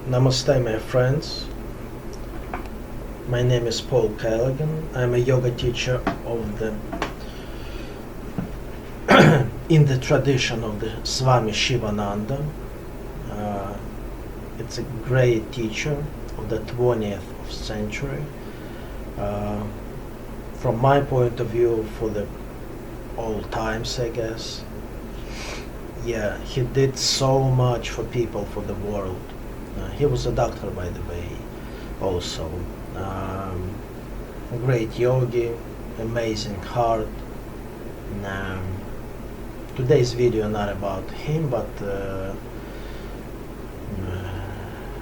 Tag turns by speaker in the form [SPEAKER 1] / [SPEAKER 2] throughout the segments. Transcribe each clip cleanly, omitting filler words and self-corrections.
[SPEAKER 1] Namaste, my friends. My name is Pavel Kalagin. I'm a yoga teacher of the in the tradition of the Swami Sivananda. It's a great teacher of the 20th century. From my point of view, for the all times, I guess. Yeah, he did so much for people, for the world. He was a doctor, by the way, also. A great yogi, amazing heart. Today's video not about him, but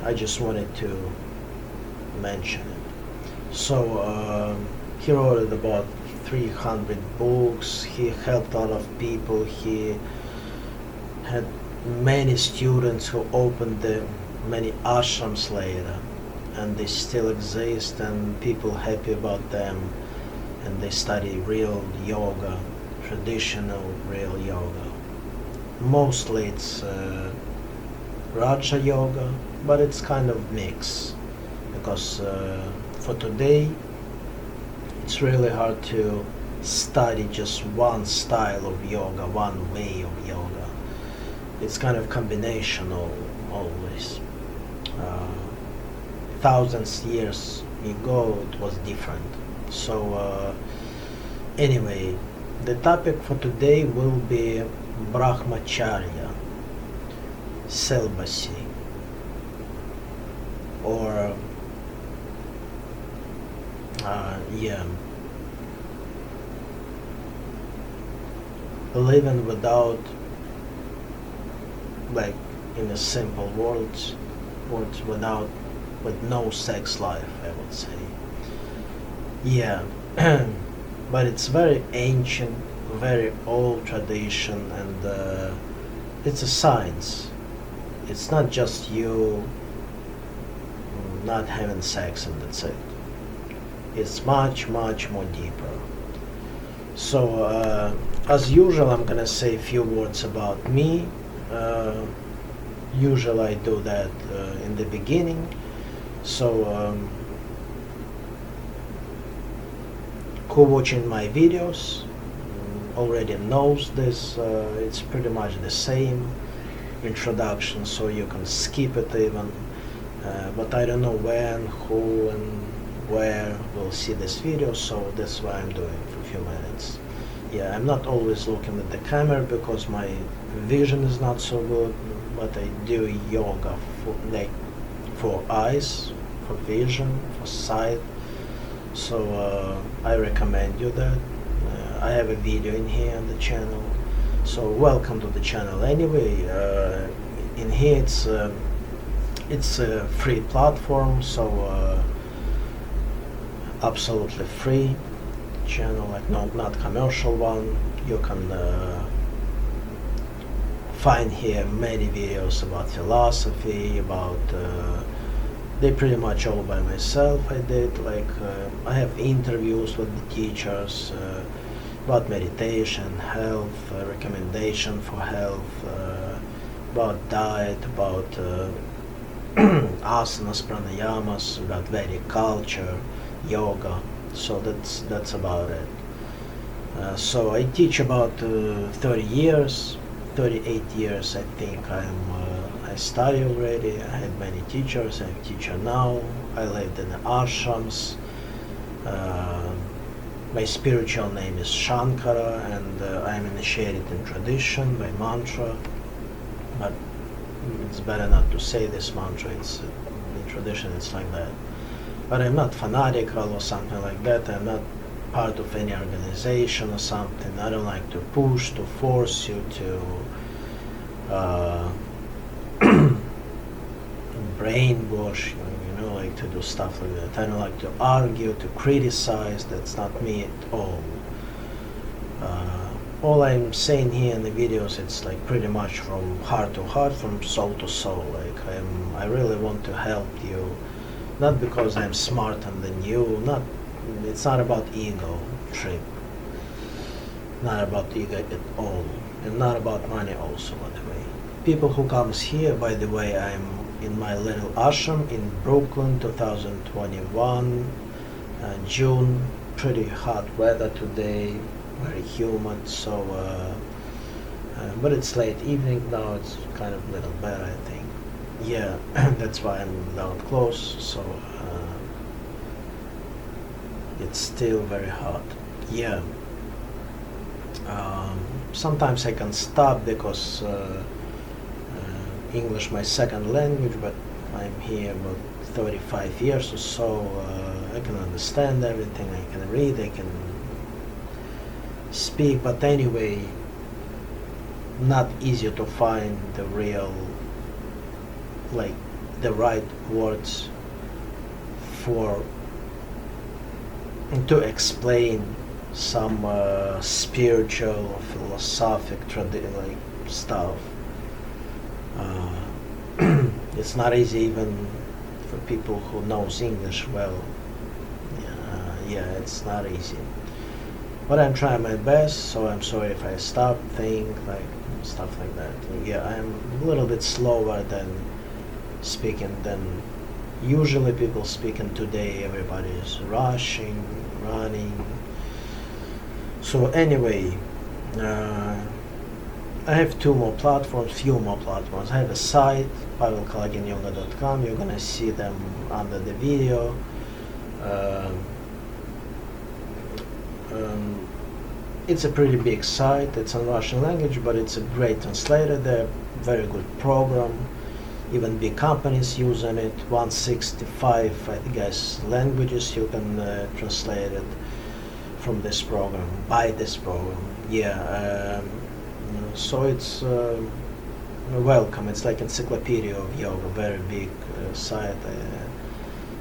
[SPEAKER 1] I just wanted to mention it. So he wrote about 300 books. He helped a lot of people. He had many students who opened many ashrams later, and they still exist, and people happy about them, and they study real yoga, traditional real yoga. Mostly it's Raja yoga, but it's kind of mix, because for today it's really hard to study just one style of yoga, one way of yoga. It's kind of combinational always. Thousands years ago it was different. So anyway, the topic for today will be brahmacharya, celibacy, or living without, like in a simple words with no sex life, I would say. Yeah, but it's very ancient, very old tradition, and it's a science. It's not just you not having sex and that's it. It's much, much more deeper. So, as usual, I'm gonna say a few words about me. Usually I do that in the beginning. So, who watching my videos already knows this. It's pretty much the same introduction, so you can skip it even. But I don't know when, who, and where will see this video, so that's why I'm doing it for a few minutes. Yeah, I'm not always looking at the camera because my vision is not so good, but I do yoga for eyes, for vision, for sight. So I recommend you that. I have a video in here on the channel. So welcome to the channel anyway. In here it's a free platform, so absolutely free channel, like not commercial one. You can find here many videos about philosophy, about they pretty much all by myself. I did, like I have interviews with the teachers about meditation, health, recommendation for health, about diet, about asanas, pranayamas, about Vedic culture, yoga. So that's about it. So I teach about 38 years, I think. I study already. I had many teachers. I'm a teacher now. I lived in the ashrams. My spiritual name is Sankara, and I'm initiated in tradition by mantra. But it's better not to say this mantra. It's in tradition. It's like that. But I'm not fanatical or something like that. I'm not part of any organization or something. I don't like to push, to force you to brainwash you, like to do stuff like that. I don't like to argue, to criticize. That's not me at all. All I'm saying here in the videos, it's like pretty much from heart to heart, from soul to soul. Like I really want to help you, not because I'm smarter than you. It's not about ego trip. Not about ego at all, and not about money also, by the way. People who comes here, by the way, I'm in my little ashram in Brooklyn, 2021, June. Pretty hot weather today, very humid. So, but it's late evening now. It's kind of a little better, I think. Yeah, that's why I'm down close. So it's still very hot. Yeah. Sometimes I can stop because English my second language, but I'm here about 35 years or so. I can understand everything, I can read, I can speak, but anyway, not easy to find the real, like the right words for to explain some spiritual, philosophic, like stuff. It's not easy even for people who knows English well. Yeah, it's not easy. But I'm trying my best, so I'm sorry if I stop, think, like stuff like that. Yeah, I'm a little bit slower than speaking than usually people speaking today. Everybody is rushing, running. So anyway, I have few more platforms. I have a site, pavelkalagin.com. You're gonna see them under the video. It's a pretty big site. It's in Russian language, but it's a great translator there. Very good program. Even big companies using it. 165, I guess, languages you can translate it from this program, by this program. Yeah. So it's welcome. It's like encyclopedia of yoga. Very big site.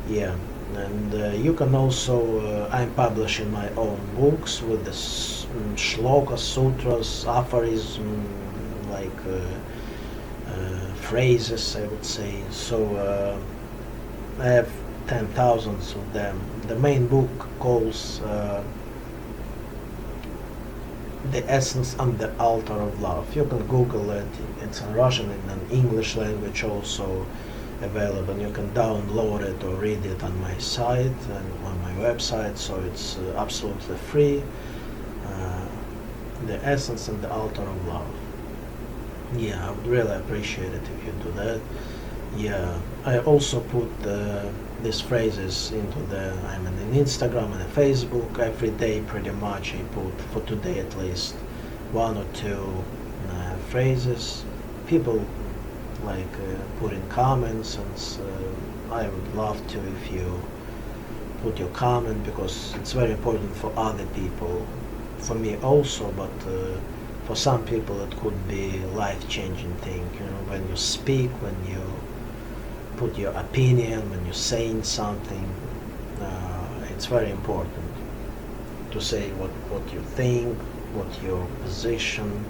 [SPEAKER 1] Yeah. And you can also, I'm publishing my own books with the shlokas, sutras, aphorisms, like phrases, I would say. So I have 10,000 of them. The main book calls The Essence and the Altar of Love. You can Google it. It's in Russian and in English language also available. You can download it or read it on my site and on my website, so it's absolutely free. The Essence and the Altar of Love. Yeah, I would really appreciate it if you do that. Yeah, I also put these phrases into I'm in Instagram and Facebook every day pretty much. I put, for today at least, one or two phrases. People like put in comments, and I would love to if you put your comment, because it's very important for other people, for me also, but for some people it could be life-changing thing, when you speak, when you put your opinion, when you're saying something. It's very important to say what you think, what your position.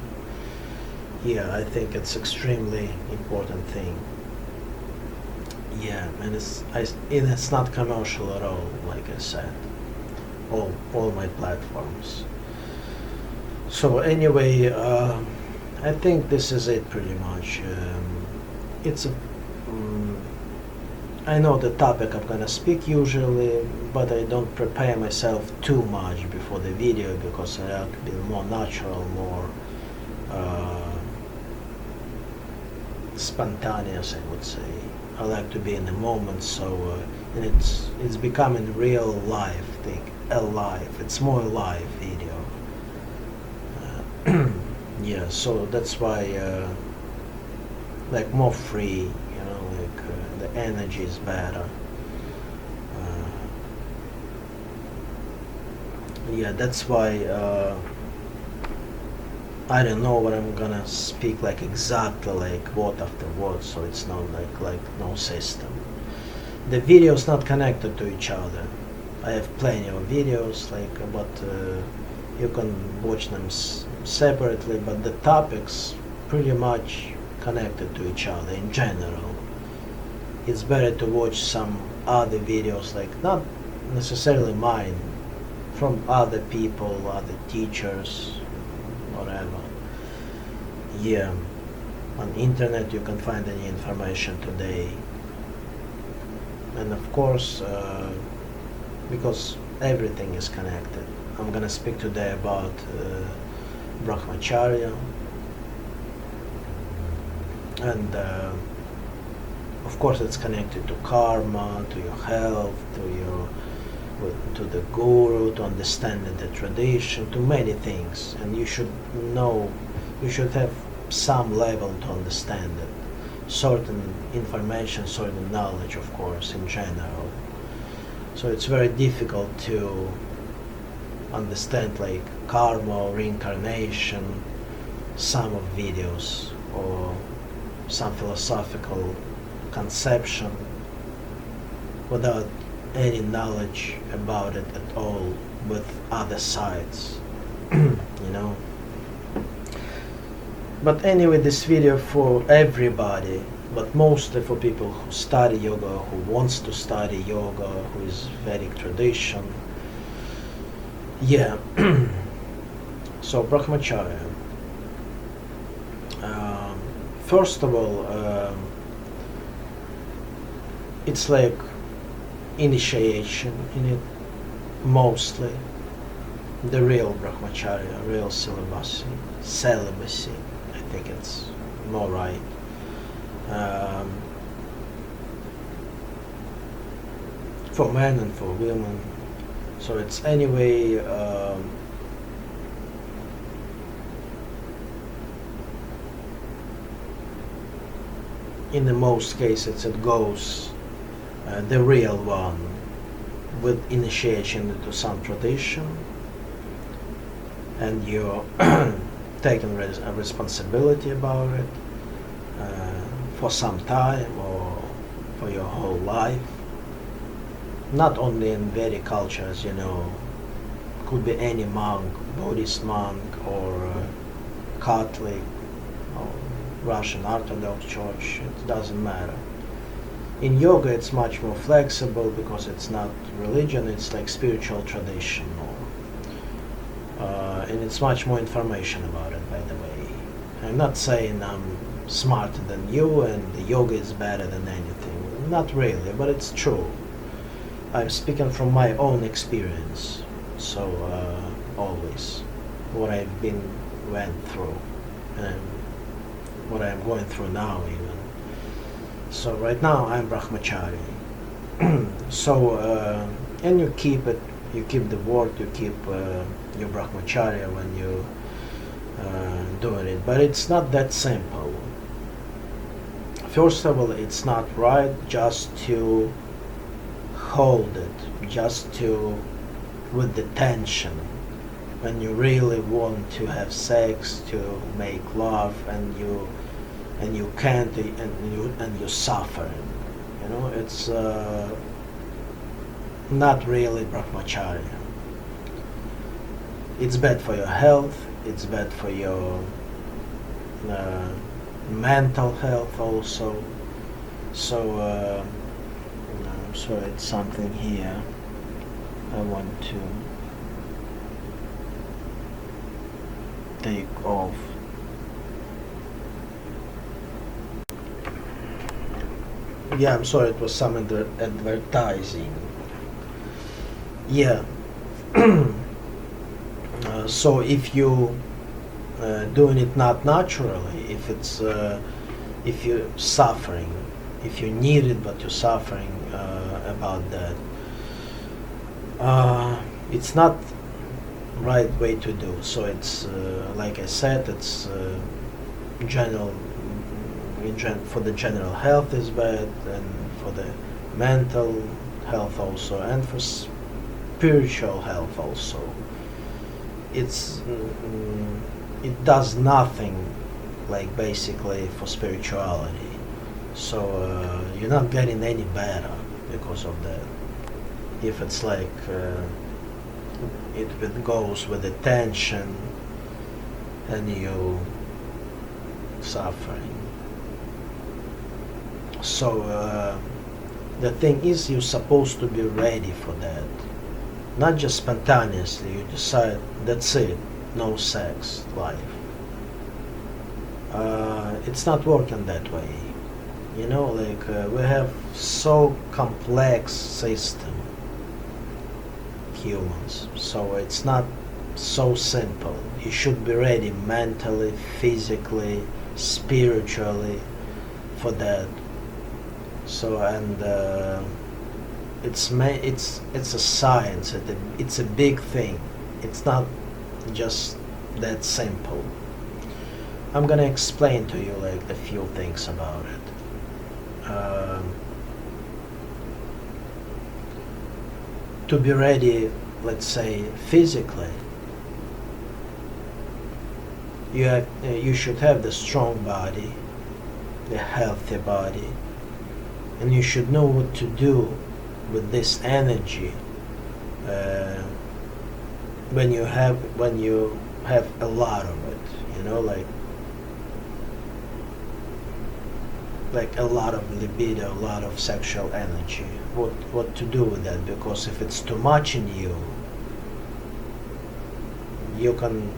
[SPEAKER 1] Yeah, I think it's extremely important thing. Yeah, and it's not commercial at all, like I said. All my platforms. So anyway, I think this is it pretty much. It's a I know the topic I'm gonna speak usually, but I don't prepare myself too much before the video, because I like to be more natural, more spontaneous, I would say. I like to be in the moment, so and it's becoming real life thing, alive. It's more alive video. Yeah, so that's why like more free, the energy is better. Yeah, that's why I don't know what I'm gonna speak like exactly, like word after word, so it's not like no system. The videos not connected to each other. I have plenty of videos, but you can watch them separately, but the topics pretty much connected to each other in general. It's better to watch some other videos, like not necessarily mine, from other people, other teachers, whatever. Yeah, on internet you can find any information today. And of course, because everything is connected, I'm gonna speak today about brahmacharya, and of course it's connected to karma, to your health, to the guru, to understanding the tradition, to many things. And you should know, you should have some level to understand it, certain information, certain knowledge, of course, in general. So it's very difficult to understand like karma or reincarnation, some of videos, or some philosophical conception without any knowledge about it at all, with other sides, you know. But anyway, this video for everybody, but mostly for people who study yoga, who wants to study yoga, who is Vedic tradition. Yeah. So brahmacharya. First of all, it's like initiation in it, mostly. The real brahmacharya, real celibacy, I think it's more right. For men and for women. So it's anyway in the most cases it goes the real one with initiation into some tradition, and you're taking a responsibility about it for some time or for your whole life. Not only in Vedic culture, as you know, could be any monk, Buddhist monk, or Catholic, or Russian Orthodox Church, it doesn't matter. In yoga it's much more flexible because it's not religion, it's like spiritual tradition more. And it's much more information about it, by the way. I'm not saying I'm smarter than you and the yoga is better than anything. Not really, but it's true. I'm speaking from my own experience, so always what I've went through and what I'm going through now even. So right now I'm brahmachari. So and you keep it, you keep the word, you keep your brahmacharya when you doing it, but it's not that simple. First of all, it's not right just to hold it, just to with the tension when you really want to have sex, to make love, and you can't, and you're suffering. You know, it's not really brahmacharya. It's bad for your health. It's bad for your mental health also. So. So it's something here I want to take off. Yeah, I'm sorry, it was some advertising. Yeah. So if you doing it not naturally, if it's if you're suffering, if you need it but you're suffering about that, it's not right way to do. So it's like I said, it's general, for the general health is bad, and for the mental health also, and for spiritual health also. It's it does nothing like basically for spirituality. So you're not getting any better because of that. If it's like it goes with the tension and you suffering. So the thing is, you're supposed to be ready for that. Not just spontaneously, you decide, that's it, no sex life. It's not working that way. You know, like we have so complex system, humans. So it's not so simple. You should be ready mentally, physically, spiritually for that. So and it's a science. It's a big thing. It's not just that simple. I'm gonna explain to you like a few things about it. To be ready, let's say physically, you should have the strong body, the healthy body, and you should know what to do with this energy when you have a lot of it. You know, like a lot of libido, a lot of sexual energy. What to do with that? Because if it's too much in you, you can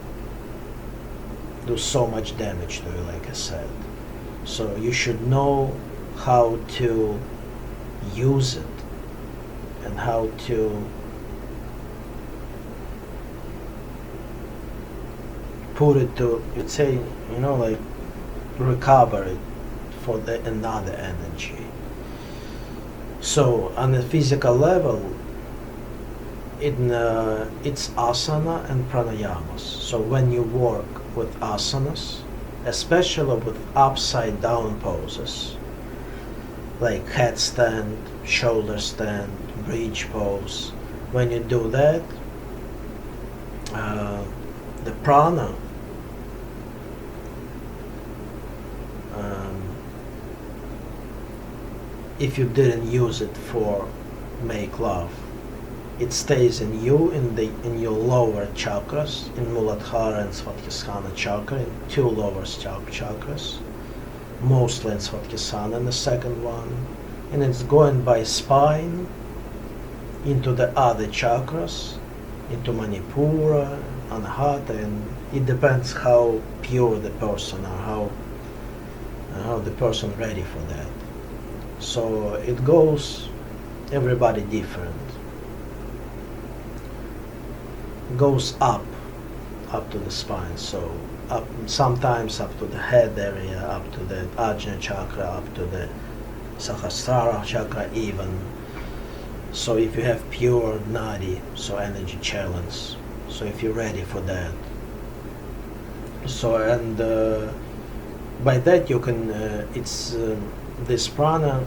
[SPEAKER 1] do so much damage to you, like I said. So you should know how to use it and how to put it to, you'd say, you know, like recover it for another energy. So on a physical level, it's asana and pranayamas. So when you work with asanas, especially with upside down poses, like headstand, shoulder stand, bridge pose, when you do that, the prana if you didn't use it for make love, it stays in you in your lower chakras, in Muladhara and Svadhisthana chakra, in two lower chakras, mostly in Svadhisthana in the second one, and it's going by spine into the other chakras, into Manipura, Anahata, and it depends how pure the person or how the person ready for that. So it goes, everybody different. Goes up to the spine. So up, sometimes up to the head area, up to the Ajna chakra, up to the Sahasrara chakra even. So if you have pure nadi, so energy challenge. So if you're ready for that. So and by that you can, it's this prana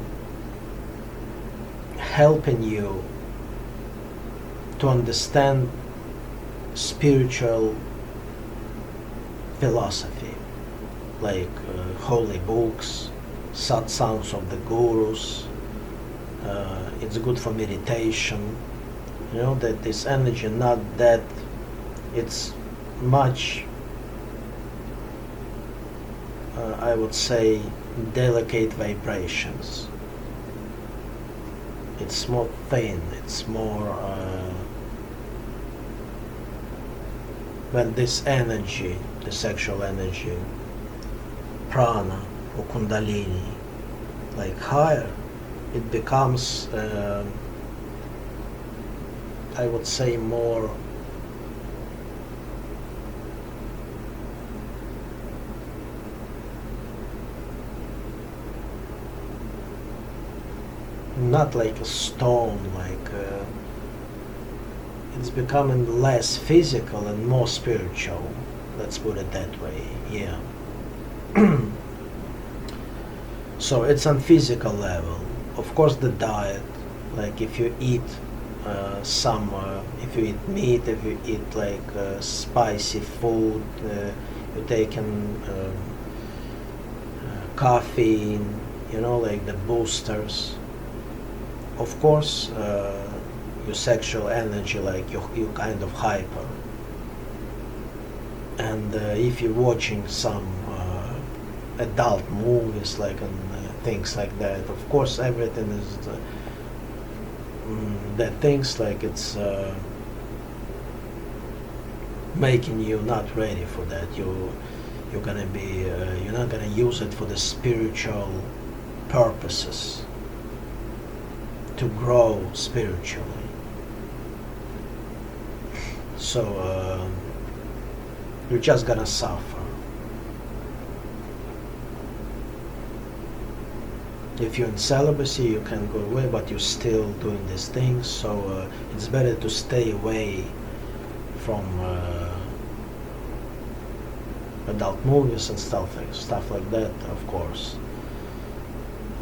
[SPEAKER 1] helping you to understand spiritual philosophy, like holy books, satsangs of the gurus. It's good for meditation. You know that this energy, not that it's much, I would say, delicate vibrations. It's more thin, it's more when this energy, the sexual energy, prana or kundalini, like higher, it becomes I would say more not like a stone, like it's becoming less physical and more spiritual. Let's put it that way. Yeah. So it's on physical level. Of course, the diet, like if you eat if you eat meat, if you eat like spicy food, you taking caffeine, you know, like the boosters. Of course, your sexual energy, like you kind of hyper. And if you're watching some adult movies, like and things like that, of course, everything is that things like it's making you not ready for that. You're gonna be you're not gonna use it for the spiritual purposes to grow spiritually. So you're just gonna suffer. If you're in celibacy, you can go away, but you're still doing these things. So it's better to stay away from adult movies and stuff like that. Of course,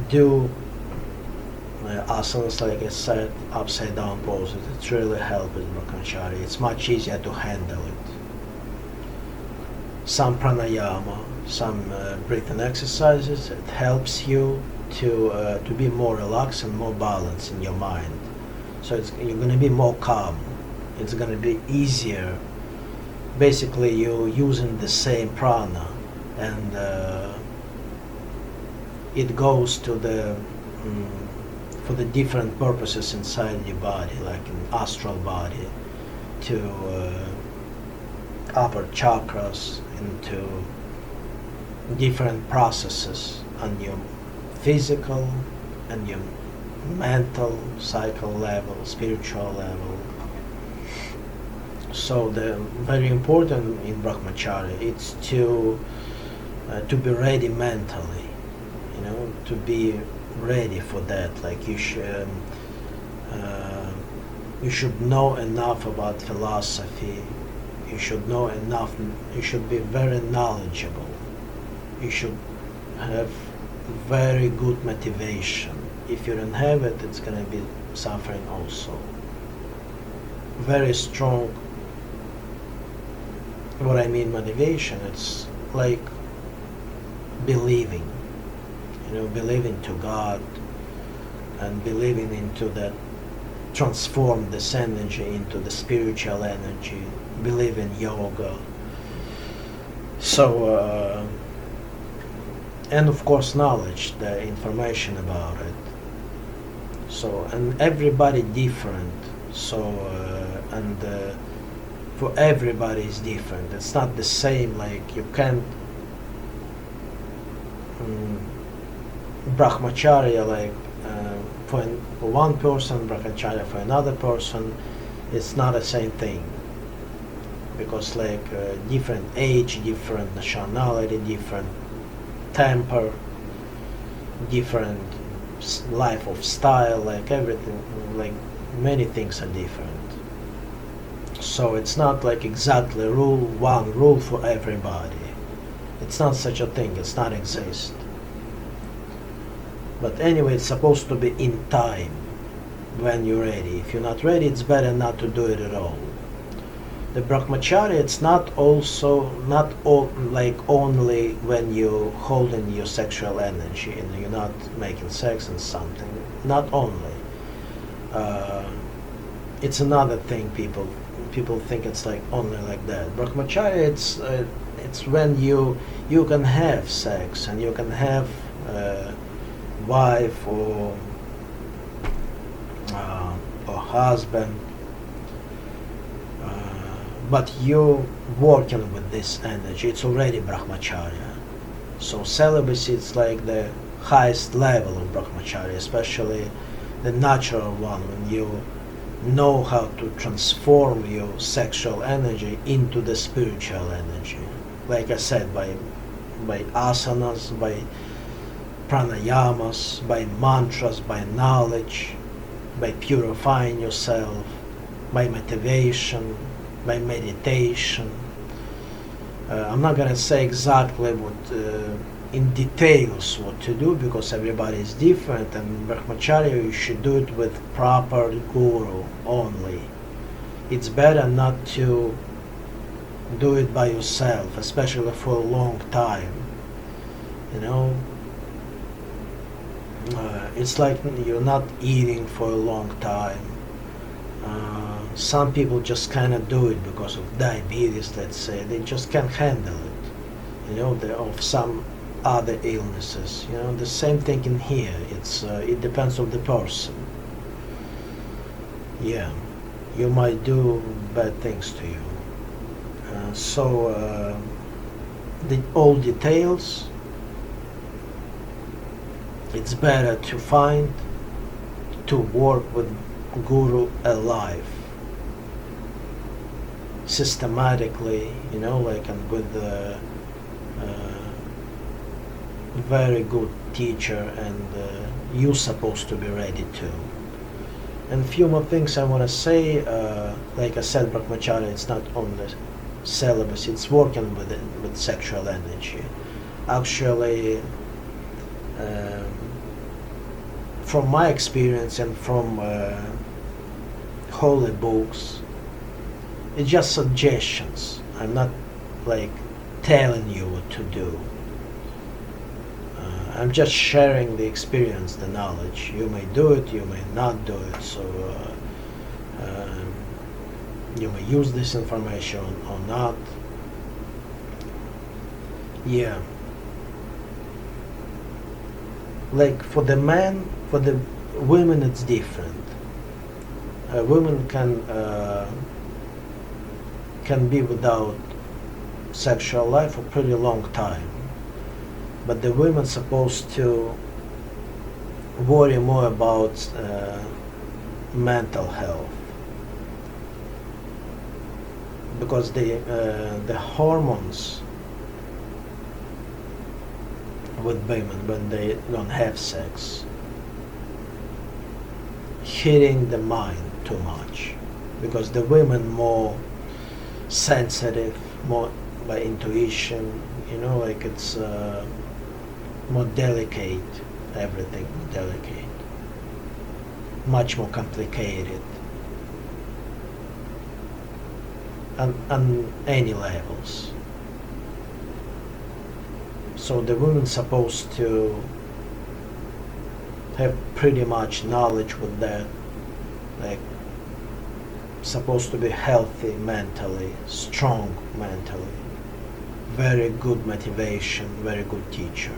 [SPEAKER 1] do asanas, like I said, upside down poses. It really helps with brahmacharya. It's much easier to handle it. Some pranayama, some breathing exercises. It helps you to be more relaxed and more balanced in your mind. So you're going to be more calm. It's going to be easier. Basically, you're using the same prana, and it goes to the for the different purposes inside your body, like an astral body, to upper chakras, into different processes on your physical and your mental, psychical level, spiritual level. So the very important in brahmacharya is to be ready mentally, to be ready for that. Like you should know enough about philosophy. You should know enough. You should be very knowledgeable. You should have very good motivation. If you don't have it, it's going to be suffering also. Very strong. What I mean motivation, it's like believing, believing to God and believing into that, transform this energy into the spiritual energy, believe in yoga. So, and of course knowledge, the information about it. So, and everybody different, so, and for everybody is different. It's not the same, like you can't brahmacharya, like for one person, brahmacharya for another person, it's not the same thing, because like different age, different nationality, different temper, different life of style, like everything, like many things are different. So it's not like exactly one rule for everybody. It's not such a thing. It's not exist. But anyway, it's supposed to be in time, when you're ready. If you're not ready, it's better not to do it at all. The brahmacharya, it's not like only when you're holding your sexual energy and you're not making sex and something. Not only. It's another thing. People think it's like only like that. Brahmacharya, it's when you can have sex and you can have wife or husband, but you're working with this energy. It's already brahmacharya. So celibacy, it's like the highest level of brahmacharya, especially the natural one, when you know how to transform your sexual energy into the spiritual energy. Like I said, by asanas, by pranayamas, by mantras, by knowledge, by purifying yourself, by motivation, by meditation. I'm not going to say exactly what in details what to do, because everybody is different, and brahmacharya, you should do it with proper guru only. It's better not to do it by yourself, especially for a long time. It's like you're not eating for a long time. Some people just cannot do it because of diabetes, let's say. They just can't handle it, of some other illnesses. The same thing in here. It depends on the person. Yeah, you might do bad things to you. All details it's better to find, to work with guru alive, systematically, like, and with a very good teacher, and you're supposed to be ready to. And a few more things I want to say. Like I said, brahmacharya, it's not only celibacy, it's working with it, with sexual energy. Actually, from my experience and from holy books, it's just suggestions. I'm not like telling you what to do. I'm just sharing the experience, the knowledge. You may do it, you may not do it. So you may use this information or not. Yeah. Like for the men, for the women, it's different. Women can be without sexual life for a pretty long time, but the women supposed to worry more about mental health, because the hormones with women when they don't have sex hitting the mind too much, because the women more sensitive, more by intuition, like it's more delicate, everything delicate, much more complicated on any levels. So the women supposed to have pretty much knowledge with that, like supposed to be healthy mentally, strong mentally, very good motivation, very good teacher.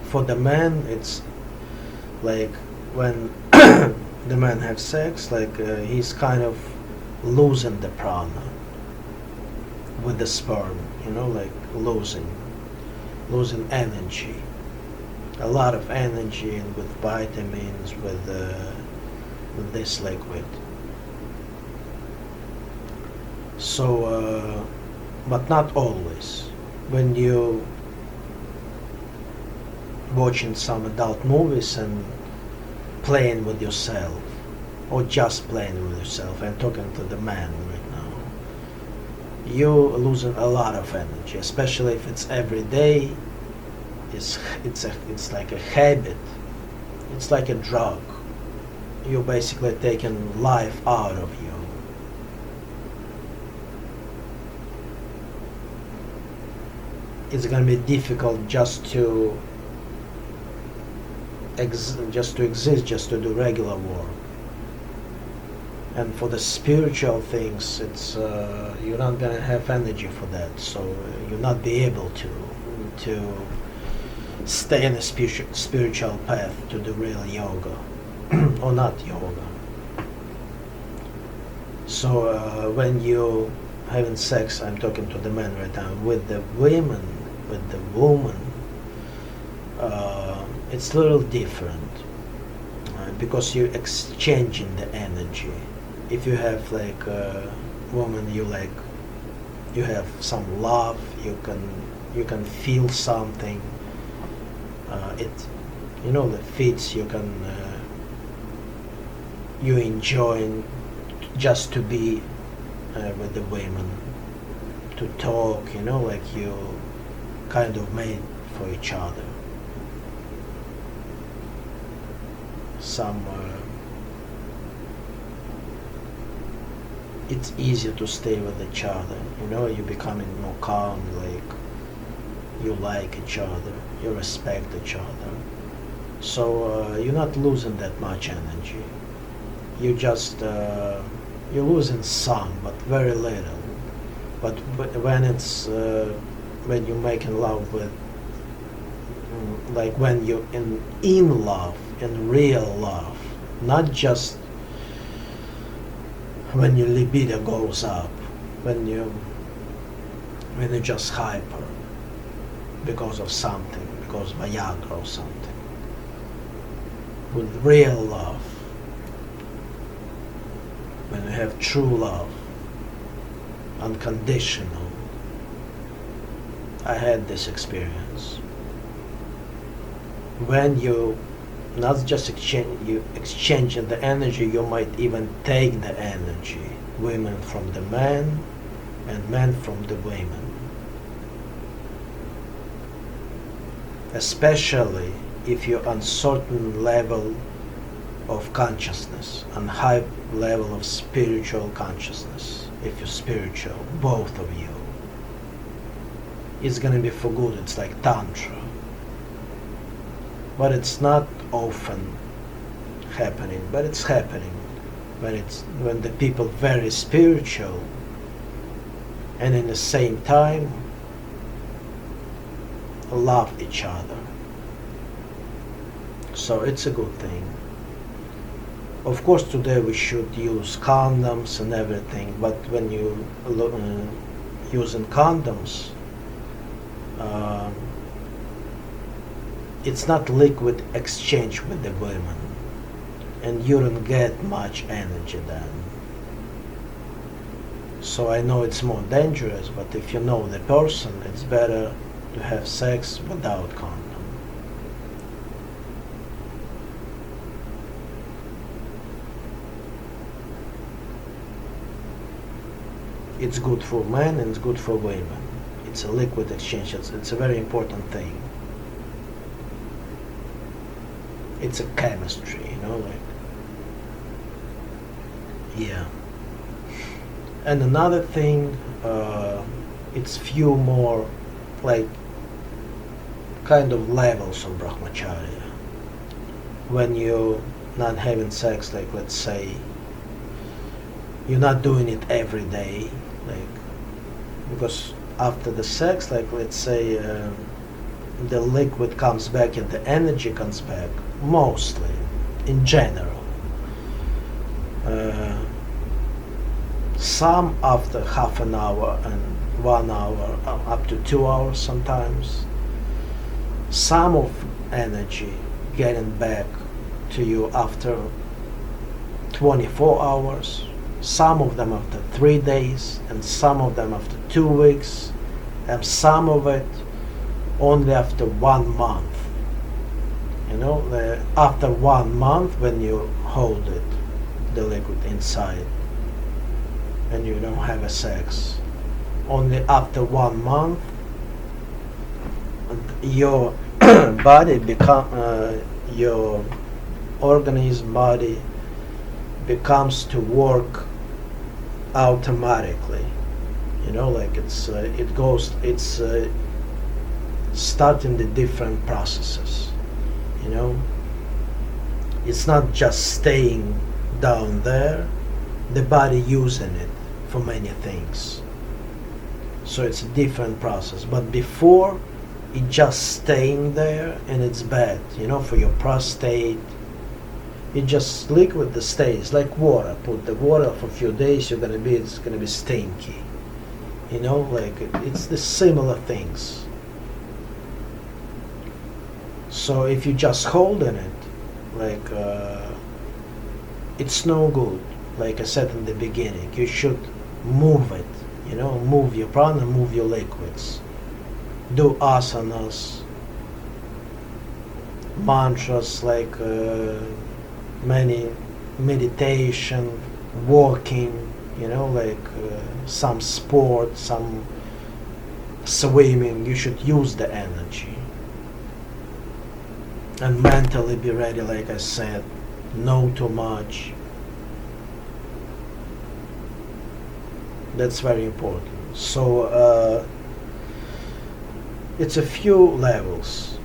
[SPEAKER 1] For the man, it's like when the man have sex, like he's kind of losing the prana with the sperm, like losing energy, a lot of energy, and with vitamins, with this liquid. So, but not always. When you watching some adult movies and playing with yourself, or just playing with yourself, I'm talking to the man right now, you're losing a lot of energy, especially if it's every day. It's like a habit. It's like a drug. You're basically taking life out of you. It's gonna be difficult just to exist, just to do regular work. And for the spiritual things, it's you're not gonna have energy for that. So you'll not be able to stay in the spiritual path to do real yoga, or not yoga. So when you having sex, I'm talking to the men right now, with the woman, it's a little different, because you're exchanging the energy. If you have like a woman, you have some love, you can feel something. The fits you enjoy just to be with the women, to talk, like you kind of made for each other. It's easier to stay with each other, you're becoming more calm, like you like each other, you respect each other. So you're not losing that much energy. You just you're losing some, but very little. But when it's when you're making love with, like when you're in love, in real love, not just when your libido goes up, when you're just hyper because of something, because Viagra or something. with real love, when you have true love, unconditional. I had this experience. When you not just exchanging the energy, you might even take the energy, women from the men and men from the women. Especially if you're on certain level of consciousness, on high level of spiritual consciousness. If you're spiritual, both of you, it's gonna be for good. It's like tantra, but it's not often happening. But it's happening when the people very spiritual and in the same time love each other. So it's a good thing. Of course, today we should use condoms and everything, but when you using condoms, it's not liquid exchange with the women, and you don't get much energy then. So I know it's more dangerous, but if you know the person, it's better to have sex without condom. It's good for men and it's good for women. It's a liquid exchange. It's a very important thing. It's a chemistry, yeah. And another thing, it's few more like kind of levels of brahmacharya. When you're not having sex, like let's say you're not doing it every day, because after the sex, like let's say the liquid comes back and the energy comes back, mostly in general. Some after half an hour and 1 hour, up to 2 hours sometimes. Some of energy getting back to you after 24 hours, some of them after 3 days, and some of them after 2 weeks, and some of it only after 1 month. After 1 month, when you hold it, the liquid inside, and you don't have a sex, only after 1 month, your body your organism body becomes to work automatically. It's starting the different processes. It's not just staying down there, the body using it for many things. So it's a different process. But before, it just staying there, and it's bad, for your prostate. It just liquid that stays like water. Put the water for a few days, it's gonna be stinky. It's the similar things. So if you just holding it, it's no good. Like I said in the beginning, you should move it. Move your prana, move your liquids. Do asanas, mantras, many meditation, walking, some sport, some swimming. You should use the energy. And mentally be ready, like I said, no too much. That's very important. So it's a few levels.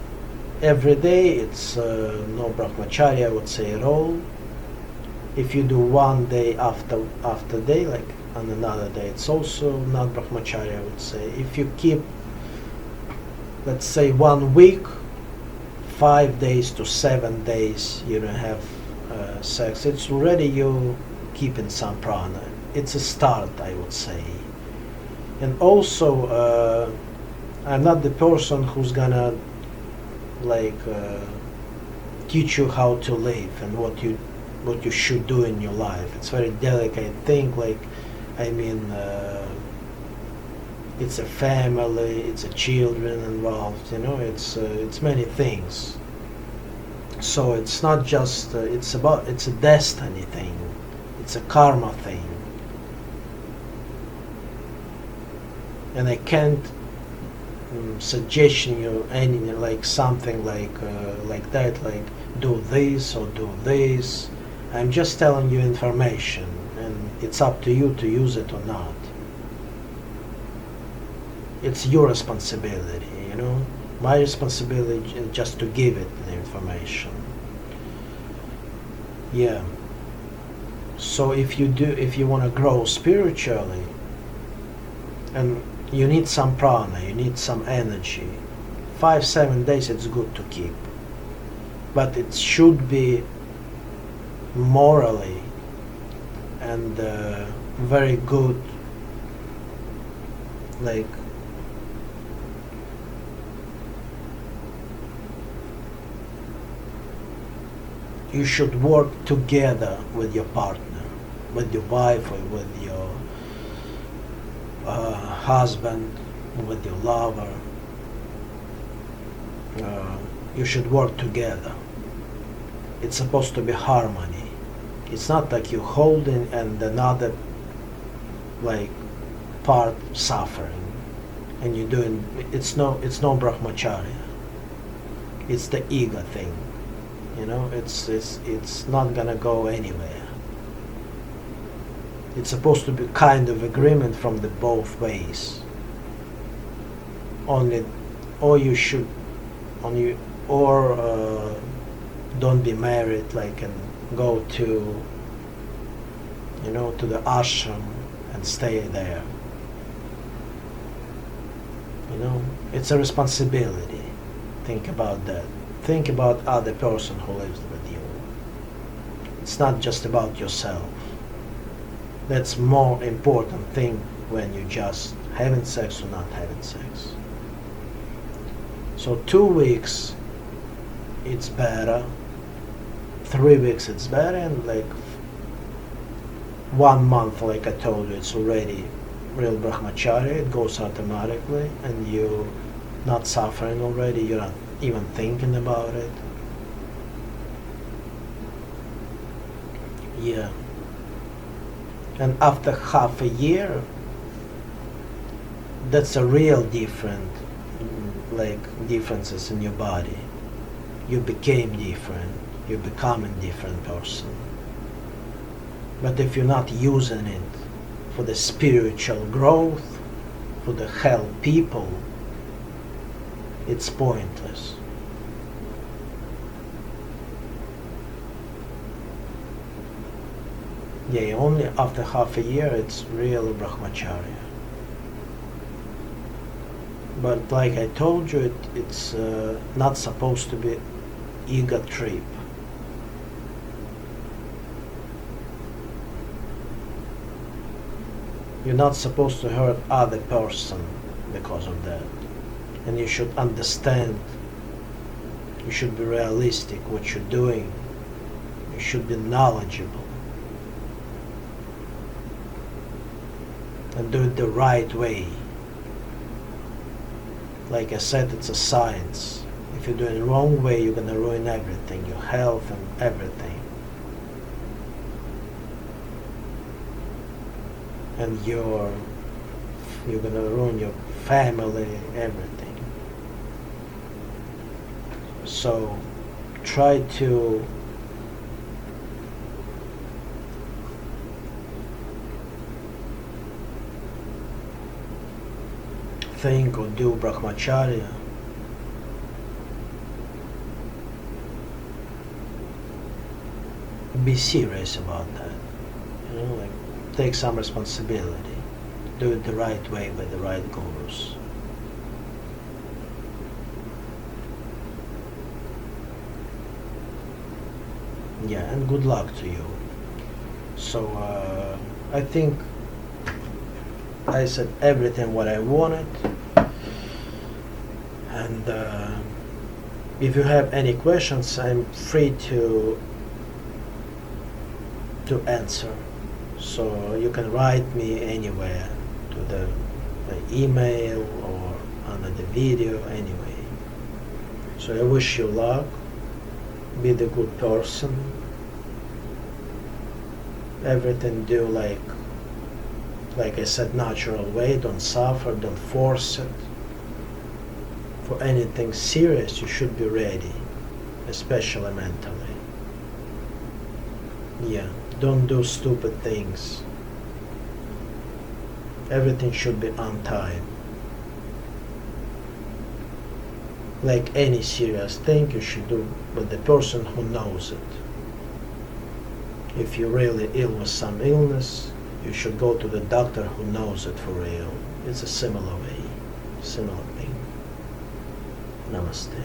[SPEAKER 1] Every day it's no brahmacharya, I would say, at all. If you do 1 day after day, like on another day, it's also not brahmacharya, I would say. If you keep, let's say, 1 week, 5 days to 7 days you don't have sex, it's already you keeping some prana. It's a start, I would say. And also I'm not the person who's gonna teach you how to live and what you should do in your life. It's very delicate thing. Like, I mean, it's a family, it's a children involved. You know, it's many things. So it's not just it's a destiny thing. It's a karma thing. And I can't suggestion you any like something like that, like do this or do this. I'm just telling you information, and it's up to you to use it or not. It's your responsibility, you know. My responsibility is just to give it the information. Yeah. So if you want to grow spiritually, and you need some prana, you need some energy, 5-7 days it's good to keep. But it should be morally and very good, like you should work together with your partner, with your wife, or with your husband, with your lover. You should work together. It's supposed to be harmony. It's not like you holding and another like part suffering, and you're doing. It's no brahmacharya. It's the ego thing. You know, it's not gonna go anywhere. It's supposed to be kind of agreement from the both ways. Don't be married, like, and go to, you know, to the ashram and stay there. You know, it's a responsibility. Think about that. Think about other person who lives with you. It's not just about yourself. That's more important thing when you just having sex or not having sex. So 2 weeks it's better, 3 weeks it's better, and like 1 month, like I told you, it's already real brahmacharya. It goes automatically, and you're not suffering already. You're not even thinking about it. Yeah. And after half a year, that's a real differences in your body. You became different. You become a different person. But if you're not using it for the spiritual growth, for the help people, it's pointless. Yeah, only after half a year it's real brahmacharya. But like I told you, it's not supposed to be ego trip. You're not supposed to hurt other person because of that. And you should understand, you should be realistic what you're doing. You should be knowledgeable. And do it the right way. Like I said, it's a science. If you're doing it the wrong way, you're gonna ruin everything, your health and everything. And you're gonna ruin your family, everything. So try to think or do brahmacharya be serious about that. You know, like take some responsibility. Do it the right way with the right gurus. Yeah, and good luck to you. So I think I said everything what I wanted, and If you have any questions, I'm free to answer. So you can write me anywhere, to the email or under the video, anyway. So I wish you luck. Be the good person. Everything do like I said, natural way. Don't suffer, don't force it. For anything serious, you should be ready, especially mentally. Yeah, don't do stupid things. Everything should be on time. Like any serious thing, you should do with the person who knows it. If you're really ill with some illness, you should go to the doctor who knows it for real. It's a similar way, similar thing. Namaste.